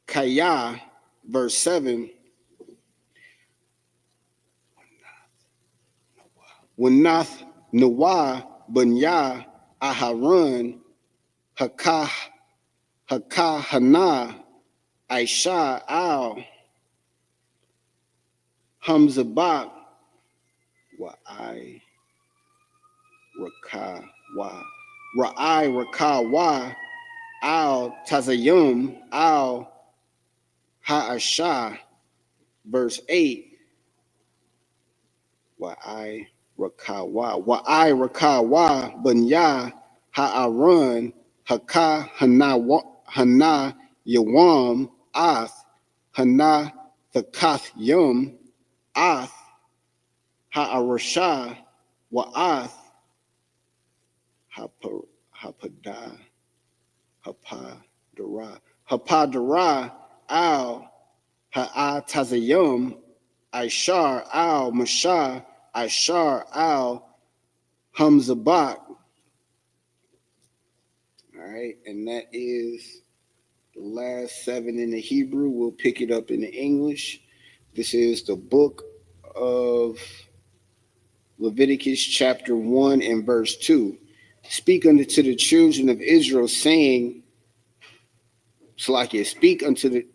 Kaya, verse 7, Wanath Nawa Bunya Aharon Hakah Hana Aisha Al Hamzabak Wa'ai Raka Wa Ra'ai Raka Wa Al Tazayum Al Ha'asha, verse 8, Wa'ai Rakawa Bunya Ha'aron Haka Hana Yawam Ath Hana Thakath Yum Ath Ha'arasha Wa'ath Hapadara Al Ha'atazayum Ishar al Mashah, Ishar al Hamzabak. All right, and that is the last 7 in the Hebrew. We'll pick it up in the English. This is the book of Leviticus, chapter 1 and verse 2. Speak unto the children of Israel, saying, Slakia, speak unto the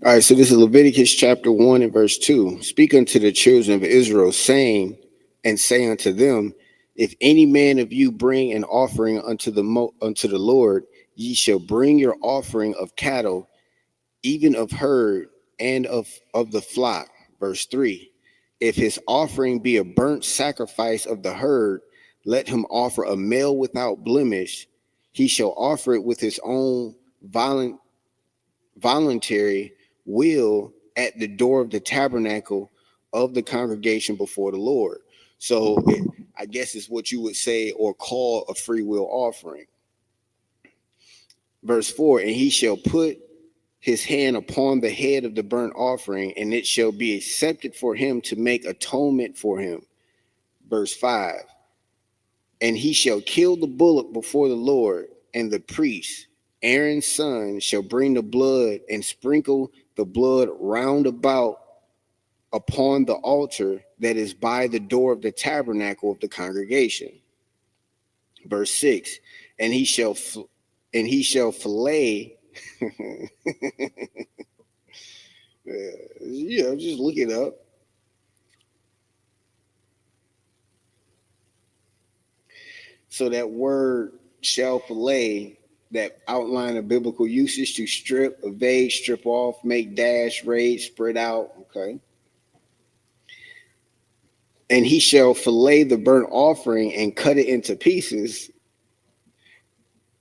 All right, so this is Leviticus chapter 1 and verse 2. Speak unto the children of Israel, saying, and say unto them, if any man of you bring an offering unto the Lord, ye shall bring your offering of cattle, even of herd and of the flock. Verse 3. If his offering be a burnt sacrifice of the herd, let him offer a male without blemish. He shall offer it with his own voluntary will at the door of the tabernacle of the congregation before the Lord. So I guess it's what you would say or call a free will offering. Verse 4, and he shall put his hand upon the head of the burnt offering, and it shall be accepted for him to make atonement for him. Verse 5, and he shall kill the bullock before the Lord, and the priest, Aaron's son, shall bring the blood and sprinkle the blood round about upon the altar that is by the door of the tabernacle of the congregation. Verse 6, and he shall fillet. Just look it up. So that word shall fillet, that outline of biblical usage to strip, evade, strip off, make dash, raid, spread out. Okay. And he shall fillet the burnt offering and cut it into pieces.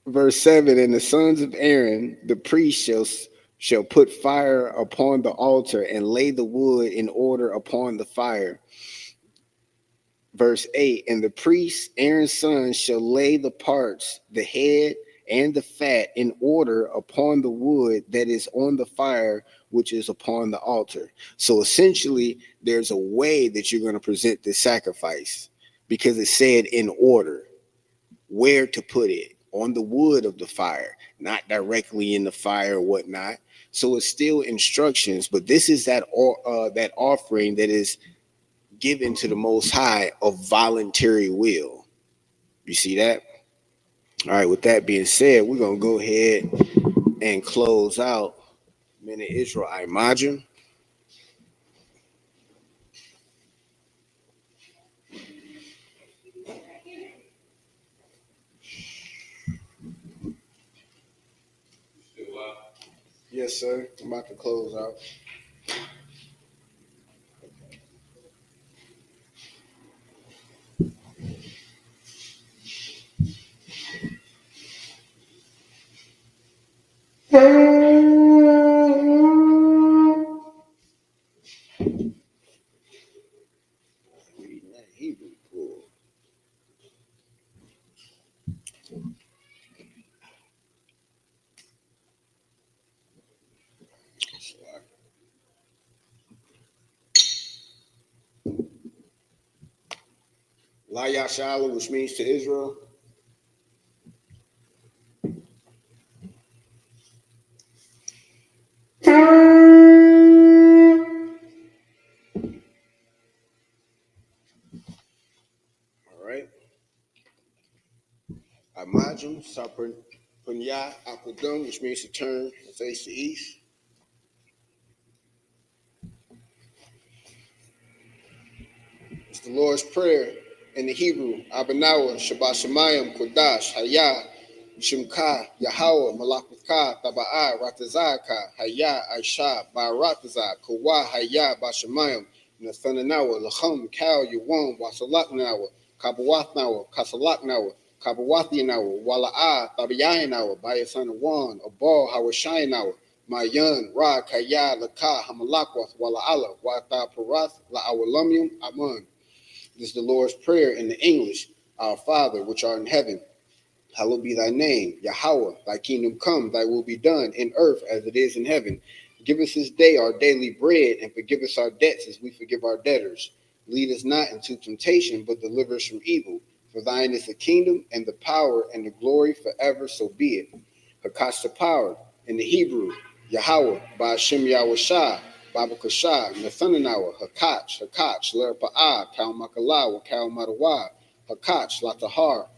Verse 7, and the sons of Aaron, the priest, shall put fire upon the altar and lay the wood in order upon the fire. Verse 8, and the priest, Aaron's son, shall lay the parts, the head and the fat, in order upon the wood that is on the fire, which is upon the altar. So essentially, there's a way that you're going to present this sacrifice, because it said in order where to put it, on the wood of the fire, not directly in the fire or whatnot. So it's still instructions, but this is that offering that is given to the Most High of voluntary will. You see that? All right, with that being said, we're going to go ahead and close out Minute Israel Imagine. Yes, sir. I'm about to close out. Reading that Hebrew pool. La Yashala, which means to Israel. All right. Imagine, Sapunya, Akudum, which means to turn and face the east. It's the Lord's Prayer in the Hebrew. Abanawa, Shabbat Shemayim, Kodash, Hayah, Shimka, Yahweh, Malakutka, Taba'a, Ratazaka, Hayah, Aisha, Baratazah, Kawa, Hayah, Bashamayim, Nathanawa, Lahum, Kal, Yuwam, Wasalaknawa, Kabawathnawa, Kasalaknawa, Kabawathinawa, Wala'a, Tabiyainawa, Bayasanawan, Abal, Hawashinawa, Mayan, Ra, Kaya, Laka, Hamalakwath, Walaala, Wata Parath, La Awalumium, Amun. This is the Lord's Prayer in the English. Our Father, which art in heaven, hallowed be thy name. Yahweh, thy kingdom come, thy will be done in earth as it is in heaven. Give us this day our daily bread, and forgive us our debts as we forgive our debtors. Lead us not into temptation, but deliver us from evil. For thine is the kingdom, and the power, and the glory forever, so be it. Hakash the power, in the Hebrew, Yahweh, by Hashem Yahweh Shah, Baba Kashah, Nathanawa, Hakach, Lerpa'ah, Kal Makalawa, Kal Madawa, Hakach, Latahar,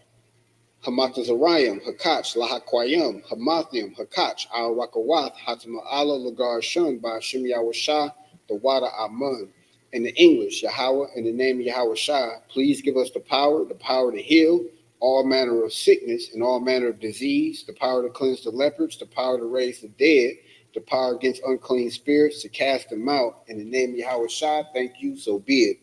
Hamatazarayim, Hakach, Lahakwayim, Hamathium, Hakach, Al Rakawath, Hatama Allah, Lagar Shun, by Hashem Yahweh Shah, the Wada Amun. In the English, Yahweh, in the name of Yahweh Shah, please give us the power to heal all manner of sickness and all manner of disease, the power to cleanse the lepers, the power to raise the dead, the power against unclean spirits, to cast them out. In the name of Yahweh Shah, thank you, so be it.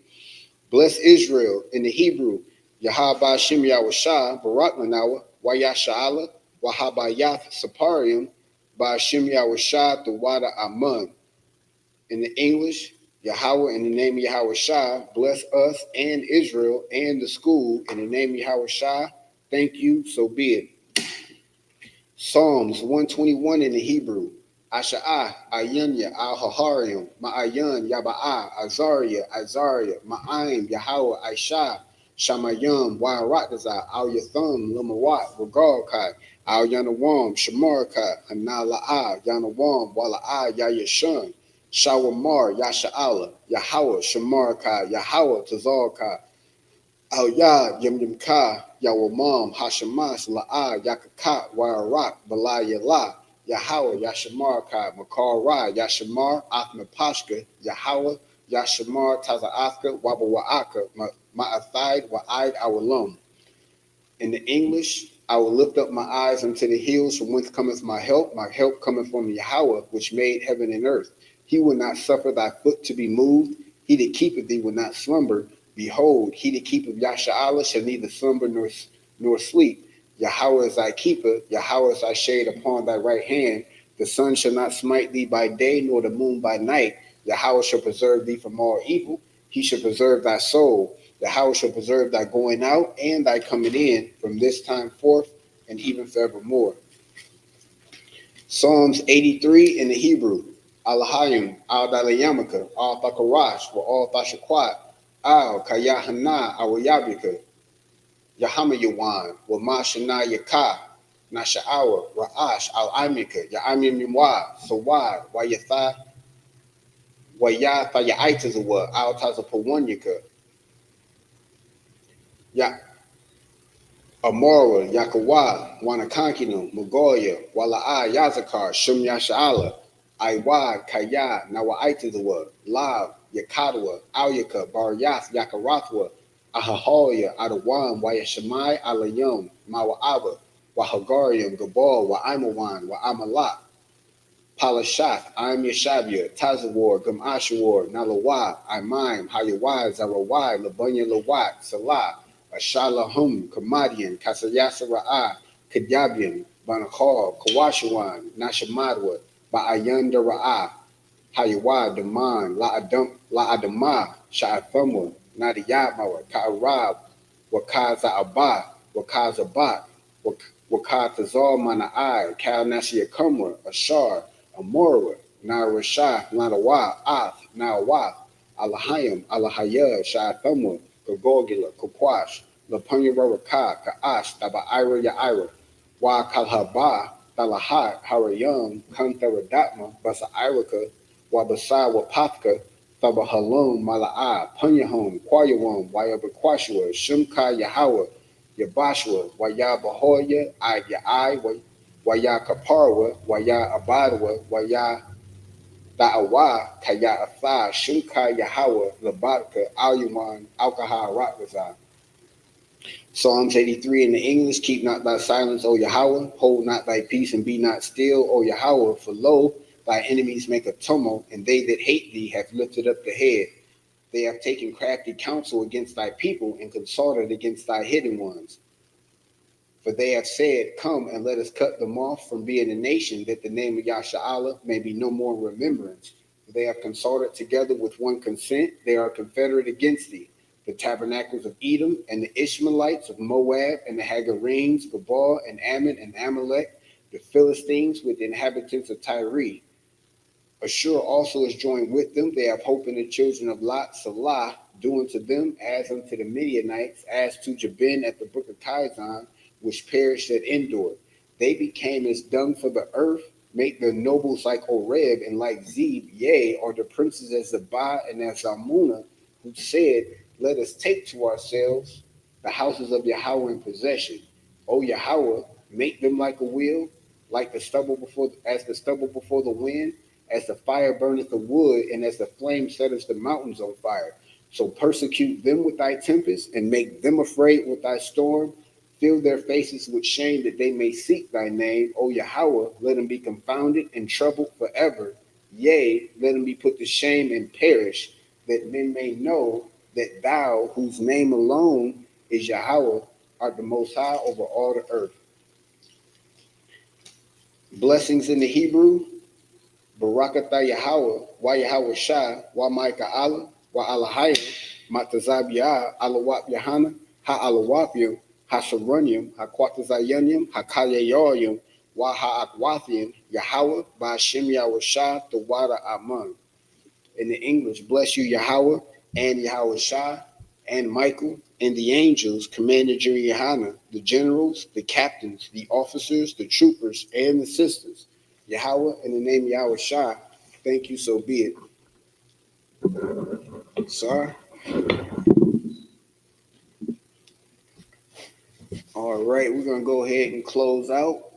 Bless Israel in the Hebrew, Yahaba Shem Yahweh Shah, Barak Manawa, Wayasha'ala, Wahabayath Saparium, by Shem Yahweh Shah, the Wada Amun. In the English, Yahweh, in the name of Yahweh Shah, bless us and Israel and the school. In the name of Yahweh Shah, thank you, so be it. Psalms 121 in the Hebrew. Asha'ah, Ayanya, Al-Haharium, Ma'ayan, Yaba'ah, Azariah, Ma'aim, Yahweh, Aisha, Shamayam, Wa'aratazah, Al-Yatham, Lamawat, Regalkai, Al-Yanawam, Shamarakai, Hanala'ah, Yanawam, Wala'ah, Yayashun, Shawamar, Yasha'ala, Yahweh, Shamarkai, Yahweh, Tazarkai, Al-Yad, Yamyamka, Yawamam, Hashamash, La'ah, Yakakat, Wa'arat, Balayala, Yahweh, Yashamarkai, Makar Ra, Yashamar, Athmapashka, Yahweh, Yashamar, Taza'athka, Wabawa'aka, Ma'athide, Wa'id, Awalum. In the English, I will lift up my eyes unto the hills, from whence cometh my help. My help cometh from Yahweh, which made heaven and earth. He will not suffer thy foot to be moved. He that keepeth thee will not slumber. Behold, he that keepeth Yasha'ala shall neither slumber nor sleep. Yahweh is thy keeper. Yahweh is thy shade upon thy right hand. The sun shall not smite thee by day, nor the moon by night. Yahweh shall preserve thee from all evil. He shall preserve thy soul. Yahweh shall preserve thy going out and thy coming in from this time forth and even forevermore. Psalms 83 in the Hebrew. Alahayim, Al-Dalayamaka, Al-Thakarash, Al-Thashakwat, Al-Kayahana, Al-Yabika, Yahamayawan, Wamashana Yaka, Nasha'awa, Ra'ash, Al-Amika, Ya'amimwa, Sawad, Wayatha, Wayatha Ya'itazawa, Al-Tazapawanyaka, Ya Amora, Yakawa, Wanakankinu, Mugoya, Wala'a, Yazakar, Shum Yasha'ala, Aiwa, Kaya, Nawaitazawa, Lav, Yakadwa, Alyaka, Baryath, Yakarathwa, Ahahoya, Adawan, Wayashamai, Alayum, Mawa'aba, Wahagarium, Gabal, Wa'aimawan, Wa'amalat, Palashath, Aim Yashabia, Tazawar, Gum Ashawar, Nalawa, Imaim, Hayawai, Zarawai, Labunya Lawat, Salah, Ashalahum, Kamadian, Kasayasa Ra'a, Kadabian, Banakar, Kawashawan, Nashamadwa, Ba'ayanda Ra'a, Hayawai, Daman, La'adama, Sha'athamwa, Nadiyamawa, Ka'arab, Wakaza Abba, Wakaza Bat, Wakatazal Mana'ai, Kal Nasia Kumra, Ashar, Amora, Narashah, Lanawa, Ath, Nawath, Alahayim, Alahaya, Sha'athamwa, Kagogila, Kakwash, Lapunya Raraka, Ka'ash, Taba'ira Ya'ira, Wa Kalhaba, Talahat, Harayam, Kantaradatma, Basa Iraka, Wabasa Wapathka, Thabahalum, Mala'a, Punyahum, Quayawam, Wayabakwashua, Shumka Yahawah, Yabashua, Waya Bahoya, Ayai, Waya Kaparwa, Waya Abadwa, Waya Da'awa, Kaya Atha, Shumka Yahawah, Labatka, Alyuman, Alkaha Ratwaza. Psalms 83 in the English, keep not thy silence, O Yahweh, hold not thy peace and be not still, O Yahweh, for lo, thy enemies make a tumult, and they that hate thee have lifted up the head. They have taken crafty counsel against thy people and consulted against thy hidden ones. For they have said, come and let us cut them off from being a nation, that the name of Yasha'Allah may be no more in remembrance. For they have consulted together with one consent. They are confederate against thee. The tabernacles of Edom and the Ishmaelites of Moab and the Hagarenes, Gabal and Ammon and Amalek, the Philistines with the inhabitants of Tyre. Ashur also is joined with them. They have hope in the children of Lot, Salah, doing to them as unto the Midianites, as to Jabin at the brook of Kizon, which perished at Endor. They became as dung for the earth, make their nobles like Oreb and like Zeb, yea, or the princes as Zabah and as Zalmunna, who said, let us take to ourselves the houses of Yahweh in possession. O Yahweh, make them like a wheel, like the stubble before the wind, as the fire burneth the wood, and as the flame setteth the mountains on fire. So persecute them with thy tempest, and make them afraid with thy storm. Fill their faces with shame, that they may seek thy name. O Yahweh, let them be confounded and troubled forever. Yea, let them be put to shame and perish, that men may know that thou, whose name alone is Yahweh, art the most high over all the earth. Blessings in the Hebrew. Barakatah Yahweh, wa Yahweh Shah, wa Micah Allah, wa Allahayim, Matazabiyah, Alawap Yahana, Ha Alawapim, Ha Sharunyim, Ha Kwatazayanyim, Ha Kalayayim, wa Ha Akwathian, Yahweh, Ba Hashem Yahweh Shah, the Wada Aman. In the English, bless you Yahweh and Yahweh Shah and Michael and the angels commanded during Yahana, the generals, the captains, the officers, the troopers, and the sisters. Yahweh, in the name of Yahweh Shah, thank you, so be it. Sorry. All right, we're going to go ahead and close out.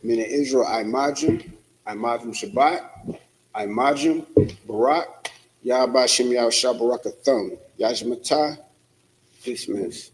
Mina Israel, Imajim Shabbat, Imajim, Barak, Yahba Shem Yahweh Shah Barakathum, Yajmatah, dismiss.